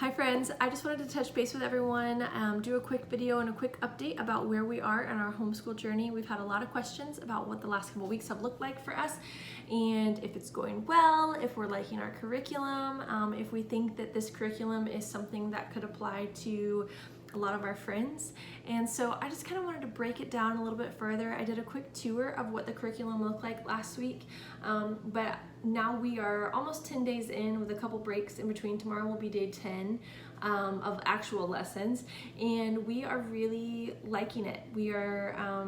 Hi friends, I just wanted to touch base with everyone, do a quick video and a quick update about where we are in our homeschool journey. We've had a lot of questions about what the last couple weeks have looked like for us and if it's going well, if we're liking our curriculum, if we think that this curriculum is something that could apply to a lot of our friends. And so I just kind of wanted to break it down a little bit further. I did a quick tour of what the curriculum looked like last week, but now we are almost 10 days in with a couple breaks in between. Tomorrow will be day 10 of actual lessons, and we are really liking it. We are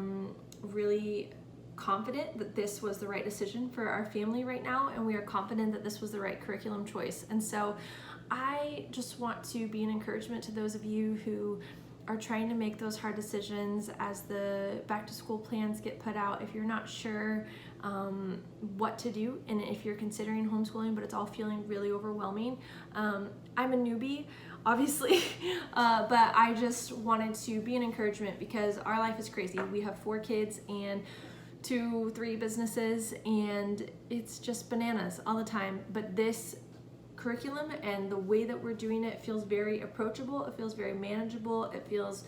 really confident that this was the right decision for our family right now, and we are confident that this was the right curriculum choice. And so I just want to be an encouragement to those of you who are trying to make those hard decisions as the back to school plans get put out. If you're not sure what to do, and if you're considering homeschooling but it's all feeling really overwhelming, I'm a newbie obviously, but I just wanted to be an encouragement because our life is crazy. We have 4 kids and 2-3 businesses, and it's just bananas all the time. But this curriculum and the way that we're doing it feels very approachable. It feels very manageable. It feels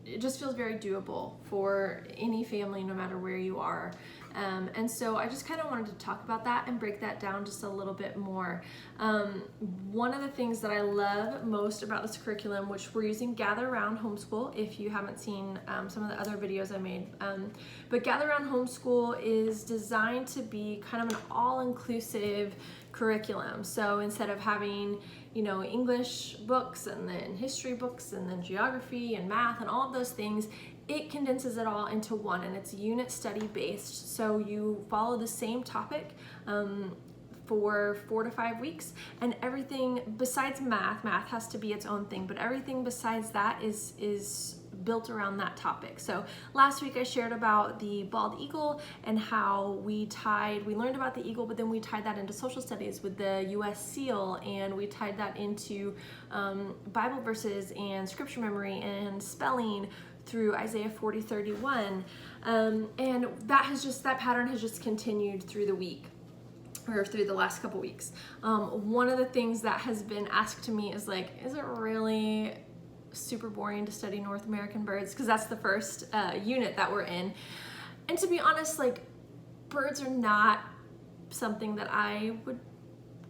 it just feels very doable for any family, no matter where you are. And so I just kind of wanted to talk about that and break that down just a little bit more. One of the things that I love most about this curriculum, which we're using Gather Round Homeschool, if you haven't seen some of the other videos I made, but Gather Round Homeschool is designed to be kind of an all-inclusive curriculum. So instead of having, English books and then history books and then geography and math and all of those things, it condenses it all into one, and it's unit study based. So you follow the same topic for 4 to 5 weeks, and everything besides math has to be its own thing, but everything besides that is built around that topic. So last week I shared about the bald eagle and how we learned about the eagle, but then we tied that into social studies with the US seal, and we tied that into Bible verses and scripture memory and spelling through Isaiah 40:31, and that pattern has just continued through the week, or through the last couple weeks. One of the things that has been asked to me is is it really super boring to study North American birds? Because that's the first unit that we're in. And to be honest, birds are not something that I would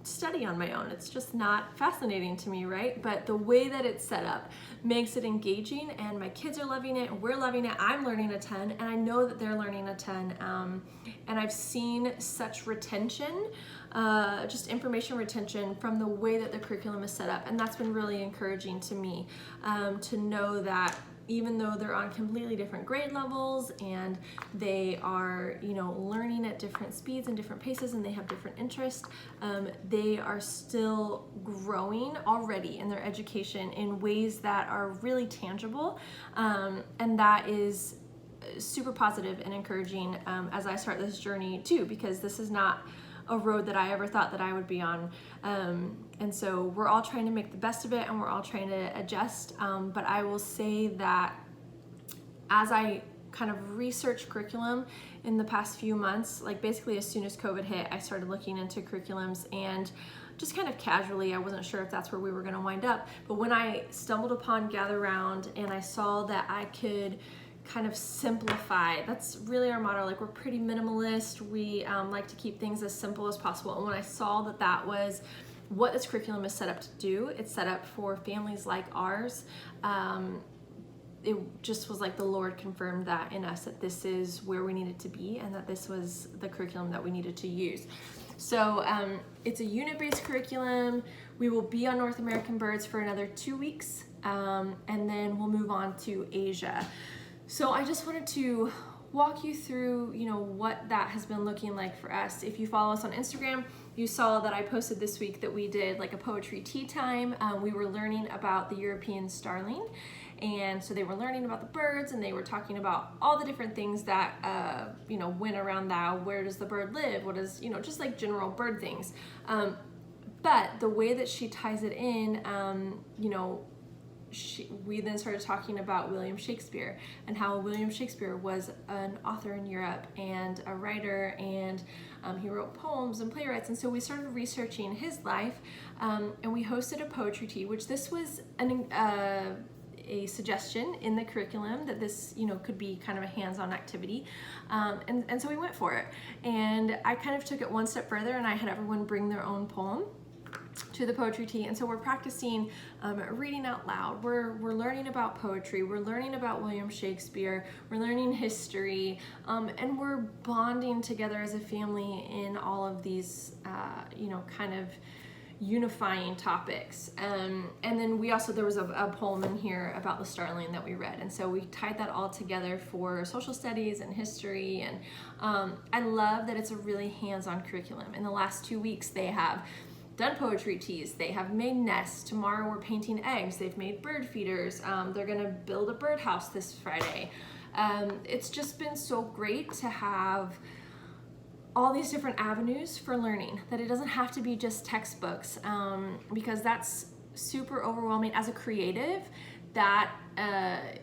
study on my own. It's just not fascinating to me, right? But the way that it's set up makes it engaging, and my kids are loving it, and we're loving it. I'm learning a ton, and I know that they're learning a ton. And I've seen such retention, just information retention from the way that the curriculum is set up, and that's been really encouraging to me, to know that even though they're on completely different grade levels and they are, learning at different speeds and different paces, and they have different interests, they are still growing already in their education in ways that are really tangible, and that is super positive and encouraging as I start this journey too, because this is not a road that I ever thought that I would be on. And so we're all trying to make the best of it, and we're all trying to adjust. But I will say that as I kind of research curriculum in the past few months, basically as soon as COVID hit, I started looking into curriculums, and just kind of casually, I wasn't sure if that's where we were gonna wind up. But when I stumbled upon Gather Round and I saw that I could kind of simplify. That's really our motto. We're pretty minimalist. We like to keep things as simple as possible. And when I saw that that was what this curriculum is set up to do, it's set up for families like ours, it just was the Lord confirmed that in us, that this is where we needed to be, and that this was the curriculum that we needed to use. So it's a unit-based curriculum. We will be on North American birds for another 2 weeks, and then we'll move on to Asia. So I just wanted to walk you through, what that has been looking like for us. If you follow us on Instagram, you saw that I posted this week that we did a poetry tea time. We were learning about the European starling, and so they were learning about the birds, and they were talking about all the different things that went around that. Where does the bird live? What is, just general bird things. But the way that she ties it in, we then started talking about William Shakespeare and how William Shakespeare was an author in Europe and a writer, and he wrote poems and playwrights. And so we started researching his life, and we hosted a poetry tea, which this was a suggestion in the curriculum that this, you know, could be kind of a hands-on activity. And so we went for it. And I kind of took it one step further, and I had everyone bring their own poem to the poetry tea. And so we're practicing reading out loud. We're learning about poetry. We're learning about William Shakespeare. We're learning history. And we're bonding together as a family in all of these, you know, kind of unifying topics. And then we also, there was a poem in here about the starling that we read. And so we tied that all together for social studies and history. And I love that it's a really hands-on curriculum. In the last 2 weeks, they have done poetry teas, they have made nests. Tomorrow we're painting eggs. They've made bird feeders. They're gonna build a birdhouse this Friday. It's just been so great to have all these different avenues for learning, that it doesn't have to be just textbooks, because that's super overwhelming. As a creative, that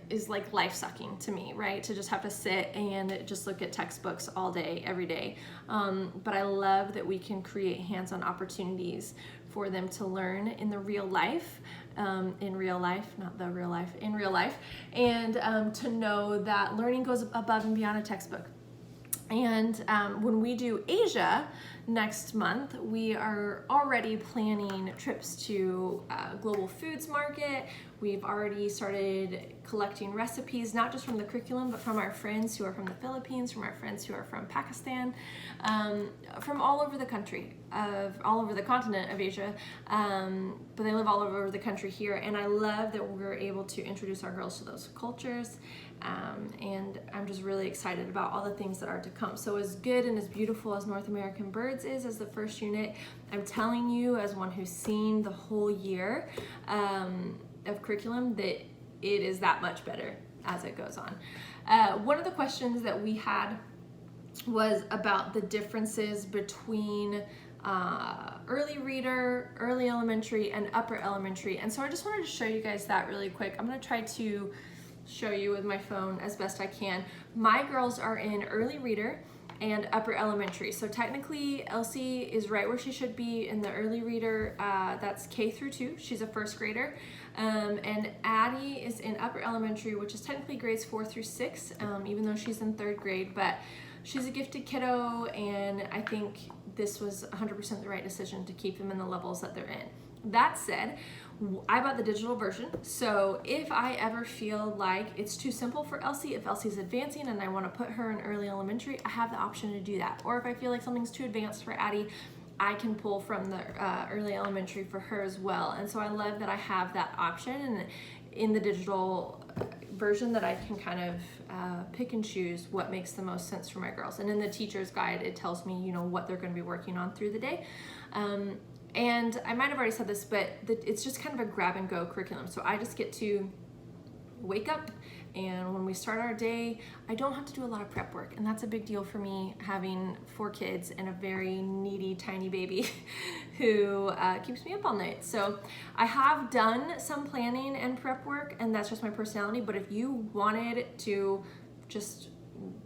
is like life-sucking to me, right? To just have to sit and just look at textbooks all day, every day. But I love that we can create hands-on opportunities for them to learn in the real life, in real life, not the real life, in real life, and to know that learning goes above and beyond a textbook. And when we do Asia next month, we are already planning trips to Global Foods Market. We've already started collecting recipes, not just from the curriculum, but from our friends who are from the Philippines, from our friends who are from Pakistan, from all over the country, all over the continent of Asia, but they live all over the country here. And I love that we're able to introduce our girls to those cultures. And I'm just really excited about all the things that are to come. So as good and as beautiful as North American Birds is as the first unit, I'm telling you, as one who's seen the whole year of curriculum, that it is that much better as it goes on. One of the questions that we had was about the differences between early reader, early elementary, and upper elementary. And so I just wanted to show you guys that really quick. I'm going to try to show you with my phone as best I can. My girls are in early reader and upper elementary. So technically Elsie is right where she should be in the early reader. That's K through 2. She's a first grader. And Addie is in upper elementary, which is technically grades 4 through 6, even though she's in 3rd grade. But she's a gifted kiddo, and I think this was 100% the right decision to keep them in the levels that they're in. That said, I bought the digital version, so if I ever feel like it's too simple for Elsie, if Elsie's advancing and I want to put her in early elementary, I have the option to do that. Or if I feel like something's too advanced for Addie, I can pull from the early elementary for her as well. And so I love that I have that option, and in the digital version that I can kind of pick and choose what makes the most sense for my girls. And in the teacher's guide, it tells me, you know, what they're going to be working on through the day. And I might have already said this, but it's just kind of a grab and go curriculum. So I just get to wake up, and when we start our day, I don't have to do a lot of prep work. And that's a big deal for me, having 4 kids and a very needy, tiny baby who keeps me up all night. So I have done some planning and prep work, and that's just my personality. But if you wanted to just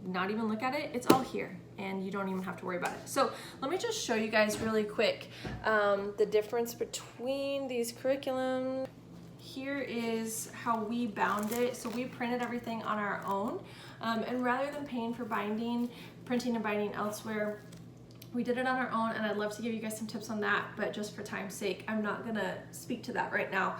not even look at it, it's all here, and you don't even have to worry about it. So let me just show you guys really quick the difference between these curriculums. Here is how we bound it. So we printed everything on our own, and rather than paying for printing and binding elsewhere, we did it on our own. And I'd love to give you guys some tips on that, but just for time's sake, I'm not gonna speak to that right now.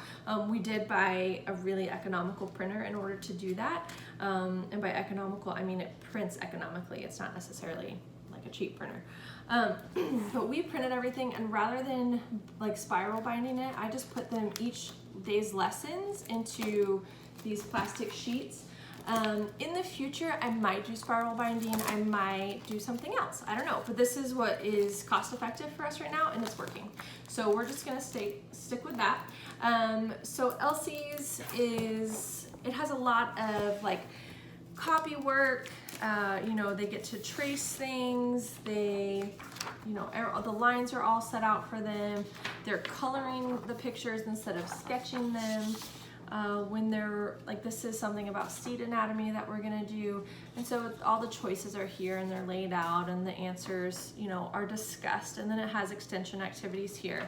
We did buy a really economical printer in order to do that, and by economical, I mean it prints economically. It's not necessarily like a cheap printer. But we printed everything, and rather than like spiral binding it, I just put them each day's lessons into these plastic sheets. In the future, I might do spiral binding, I might do something else, I don't know, but this is what is cost effective for us right now, and it's working. So we're just gonna stick with that. So Elsie's it has a lot of like copy work, you know, they get to trace things, you know, the lines are all set out for them, they're coloring the pictures instead of sketching them. when they're like, this is something about seed anatomy that we're gonna do. And so all the choices are here and they're laid out and the answers, you know, are discussed. And then it has extension activities here.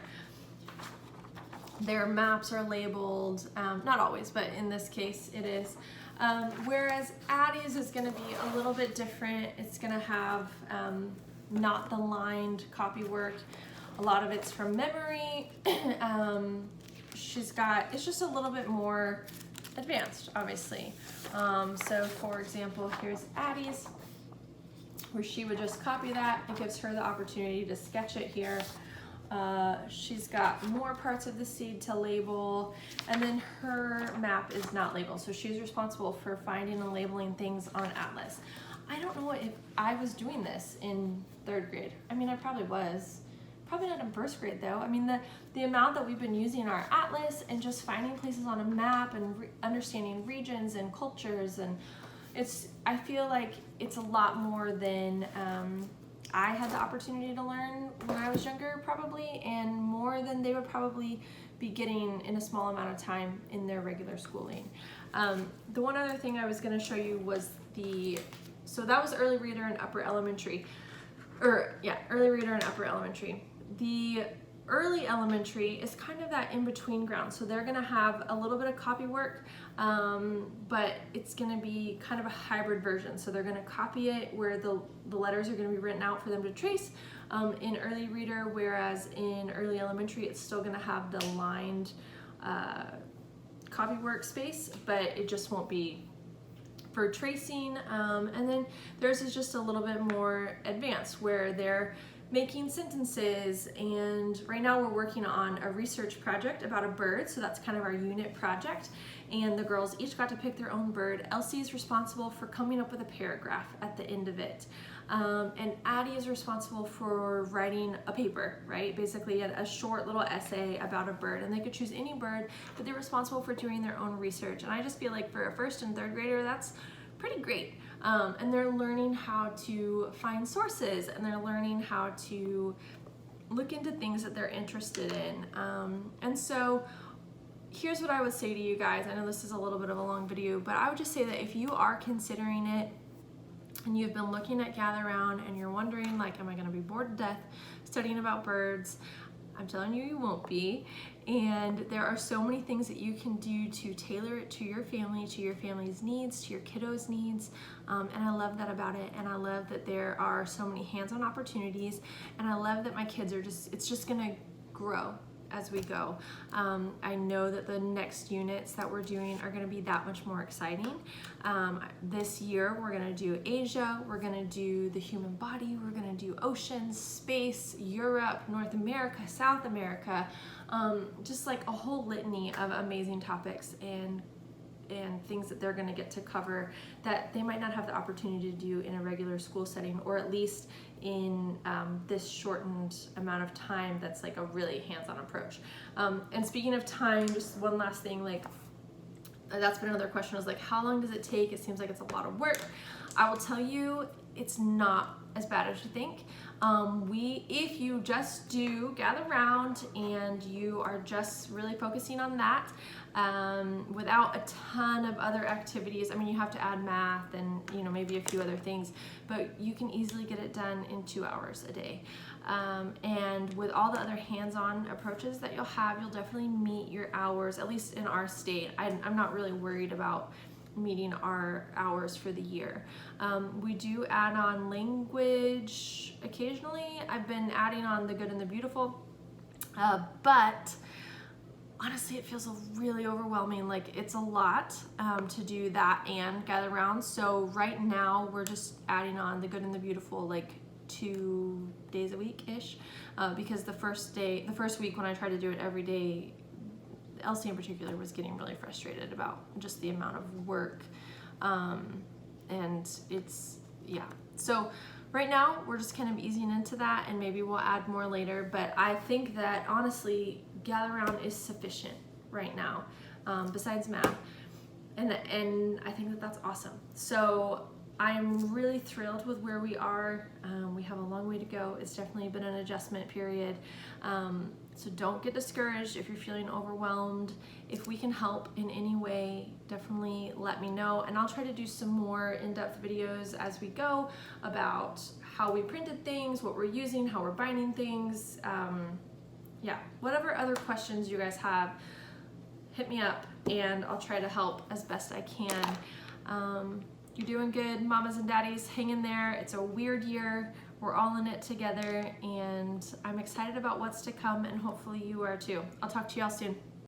Their maps are labeled, not always, but in this case it is. Whereas Addie's is gonna be a little bit different. It's gonna have not the lined copy work. A lot of it's from memory. It's just a little bit more advanced, obviously. So for example, here's Addie's, where she would just copy that. It gives her the opportunity to sketch it here. She's got more parts of the seed to label, and then her map is not labeled, so she's responsible for finding and labeling things on Atlas. I don't know if I was doing this in 3rd grade. I mean, I probably was. Probably not in 1st grade though. I mean, the amount that we've been using our Atlas and just finding places on a map and understanding regions and cultures, and I feel like it's a lot more than I had the opportunity to learn when I was younger, probably, and more than they would probably be getting in a small amount of time in their regular schooling. The one other thing I was going to show you was so that was early reader and upper elementary. Early reader and upper elementary. The early elementary is kind of that in-between ground. So they're gonna have a little bit of copy work, but it's gonna be kind of a hybrid version. So they're gonna copy it where the letters are gonna be written out for them to trace in early reader, whereas in early elementary, it's still gonna have the lined copy work space, but it just won't be for tracing. And then theirs is just a little bit more advanced, where they're making sentences, and right now we're working on a research project about a bird, so that's kind of our unit project, and the girls each got to pick their own bird. Elsie is responsible for coming up with a paragraph at the end of it, and Addie is responsible for writing a paper, right? Basically a short little essay about a bird, and they could choose any bird, but they're responsible for doing their own research. And I just feel like for a 1st and 3rd grader, that's pretty great. And they're learning how to find sources, and they're learning how to look into things that they're interested in. And so here's what I would say to you guys. I know this is a little bit of a long video, but I would just say that if you are considering it and you've been looking at Gather Round and you're wondering, like, am I gonna be bored to death studying about birds? I'm telling you, you won't be. And there are so many things that you can do to tailor it to your family, to your family's needs, to your kiddos' needs. And I love that about it. And I love that there are so many hands-on opportunities. And I love that my kids are it's just gonna grow as we go. I know that the next units that we're doing are gonna be that much more exciting. This year we're gonna do Asia, we're gonna do the human body, we're gonna do oceans, space, Europe, North America, South America, just like a whole litany of amazing topics and things that they're going to get to cover that they might not have the opportunity to do in a regular school setting, or at least in this shortened amount of time that's like a really hands-on approach. And speaking of time, just one last thing, like that's been another question, was like, how long does it take? It seems like it's a lot of work. I will tell you, it's not as bad as you think. If you just do Gather Round and you are just really focusing on that, without a ton of other activities, I mean, you have to add math and, you know, maybe a few other things, but you can easily get it done in 2 hours a day. And with all the other hands-on approaches that you'll have, you'll definitely meet your hours, at least in our state. I'm not really worried about meeting our hours for the year. We do add on language occasionally. I've been adding on the good and the beautiful, but honestly, it feels really overwhelming. Like, it's a lot to do that and Gather Round. So right now we're just adding on the good and the beautiful like 2 days a week-ish, because the first week when I tried to do it every day, Elsie in particular was getting really frustrated about just the amount of work, and so right now we're just kind of easing into that, and maybe we'll add more later, but I think that honestly Gather Round is sufficient right now, besides math, and I think that that's awesome. So I'm really thrilled with where we are. We have a long way to go. It's definitely been an adjustment period. So don't get discouraged if you're feeling overwhelmed. If we can help in any way, definitely let me know. And I'll try to do some more in-depth videos as we go about how we printed things, what we're using, how we're binding things. Yeah, whatever other questions you guys have, hit me up and I'll try to help as best I can. You're doing good, mamas and daddies. Hang in there. It's a weird year. We're all in it together, and I'm excited about what's to come, and hopefully you are too. I'll talk to y'all soon.